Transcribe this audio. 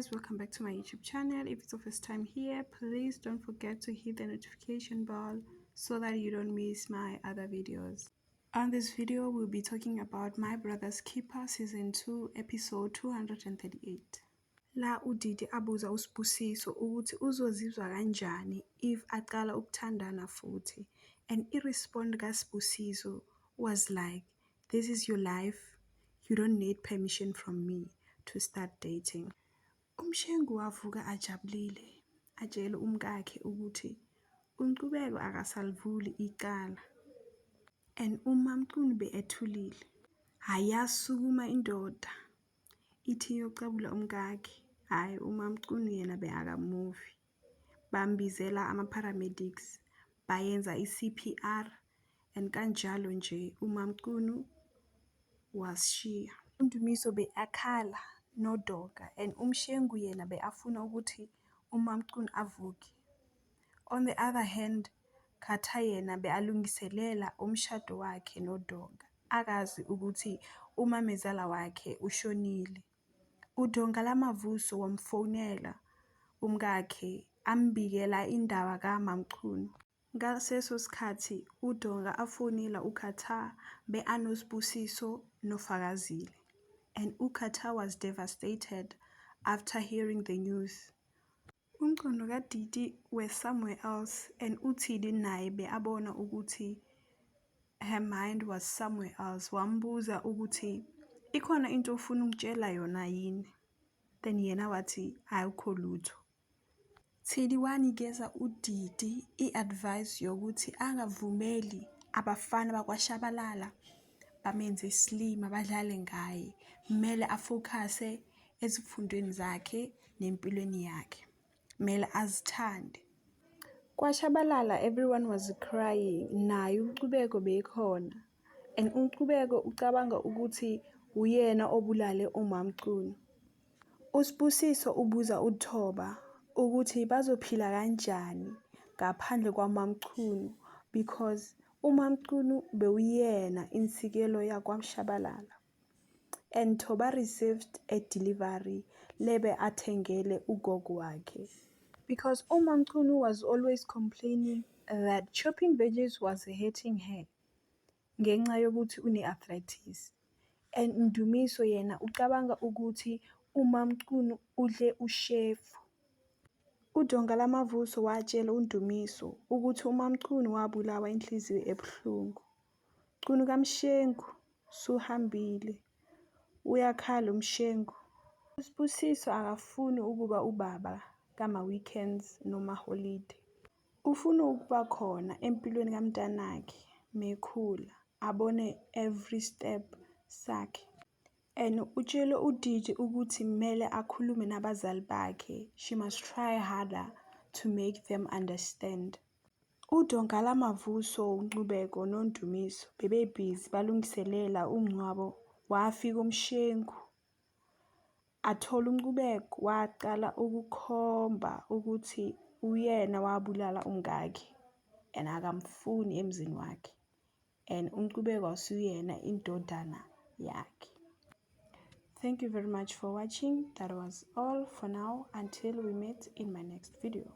guys, welcome back to my YouTube channel. If it's your first time here, please don't forget to hit the notification bell so that you don't miss my other videos. On this video, we'll be talking about My Brother's Keeper Season 2 episode 238. La uDidi abuza uSibusiso ukuthi uzozizwa kanjani if aqala ukuthandana futhi, and irespond kaSibusiso was like, "This is your life, you don't need permission from me to start dating." UMshengu wavuka ajabulile, atshele umkakhe ukuthi uNcubeko akasalivuli icala, and uMaMchunu ethulile. Ayasukuma indoda, ithi iyocabula umkakhe, hhayi uMaMchunu yena akamuvi. Bambizela ama-paramedics, bayenza i-CPR, and kanjalo nje uMaMchunu wasishiya. uNdumiso akhala noDoga, and uMshengu yena afuna ukuthi uMaMchunu avuke. On the other hand, Khatha yena alungiselela umshado wakhe noDonga, akazi ukuthi umamezala wakhe ushonile. uDonga Lamavuso wamfonela umkakhe ambikela indaba kaMaMchunu. Ngaleso sikhathi uDonga afonela uKhatha anoSibusiso noFakazile, and uKhatha was devastated after hearing the news. Umqondo kaDidi were somewhere else, and uThidi naye abona ukuthi her mind was somewhere else. Wambuza ukuthi ikhona into ofuna ukutshela yona yini? Then yena wathi ayikho lutho. Thidi wanikeza uDidi i-advice yokuthi angavumeli abafana bakwaShabalala bamenze slim badlale ngaye. Kumele afocuse ezifundweni zakhe nempilweni yakhe. Kumele azithande. KwaShabalala everyone was crying, naye uNcubeko bekhona, and uNcubeko ucabanga ukuthi uyena obulale uMaMchunu. uSibusiso ubuza uThoba ukuthi bazophila kanjani ngaphandle kwaMaMchunu, because uMaMchunu bewuyena insikelo yakwaShabalala, and Thoba received a delivery lebe athengele ugogo wakhe, because uMaMchunu was always complaining that chopping veggies was hurting her ngenxa yokuthi une-arthritis, and Ndumiso yena ucabanga ukuthi uMaMchunu udle ushefu. uDonga Lamavuso watshela uNdumiso ukuthi uMaMchunu wabulawa inhliziyo ebuhlungu. Cunu kaMshengu suhambile, uyakhala uMshengu. uSibusiso akafuni ukuba ubaba kama-weekends noma holide. Ufuna ukuba khona empilweni kamntanakhe mekhula, abone every step sakhe. And utshele uDidi ukuthi kumele akhulume nabazali bakhe. She must try harder to make them understand. uDonga Lamavuso, uNcubeko noNdumiso bebebhizi balungiselela umngcwabo. Wafika uMshengu, athola uNcubeko, waqala ukukhomba ukuthi uyena wabulala umkakhe and akamfuni emzini wakhe, and uNcubeko wasuyena indodana yakhe. Thank you very much for watching. That was all for now. Until we meet in my next video.